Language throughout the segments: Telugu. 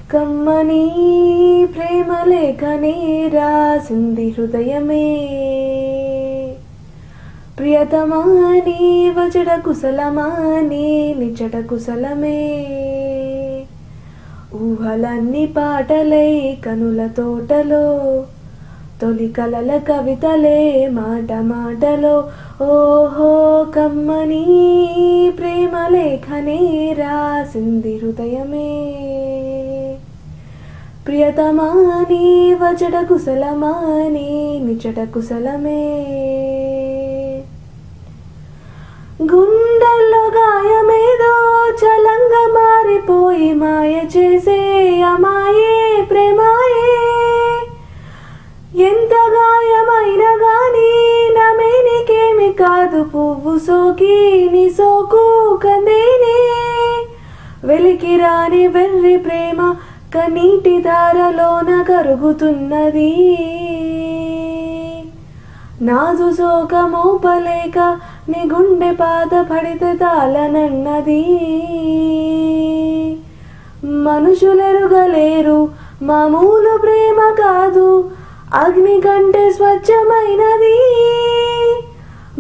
కమ్మని ప్రేమ లేఖనే రాసింది హృదయమే ప్రియతమా నీ వచట కుశలమా నీ నిచట కుశలమే ఊహలన్నీ పాటలై కనుల తోటలో తొలి కలల కవితలే మాట మాటలో ఓహో కమ్మని ప్రేమ లేఖనే రాసింది హృదయమే ప్రియతమా నీ వచట కుశలమా నీ నిచట కుశలమే గుండెల్లో గాయమేదో చలంగా మారిపోయి మాయ చేసే అమాయే ప్రేమాయే ఎంత గాయమైనా గానీ నమేనికేమి కాదు పువ్వు సోకి నీ సోకు కందేనే వెలికి రాని వెర్రి ప్రేమ కన్నీటి ధారలోన కరుగుతున్నది నాజు సోక మోపలేక నీ గుండె పాద పడితే తాళనన్నది మనుషులెరుగలేరు మామూలు ప్రేమ కాదు అగ్ని కంటే స్వచ్ఛమైనది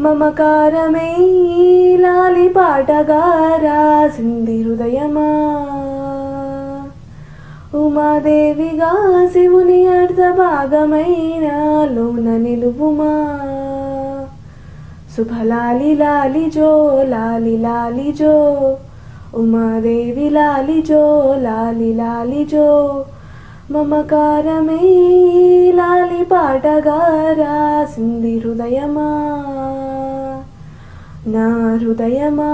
మమకారమే లాలి పాటగా రాసింది హృదయమా ఉమాదేవిగా శివుని అర్ధ భాగమైన లోన నిలువుమా శుభలాలి లాలి జో లాలి లాలి జో ఉమాదేవి లాలి జో లాలి లాలి జో మమకారమే లాలి పాటగా రాసింది హృదయమా నా హృదయమా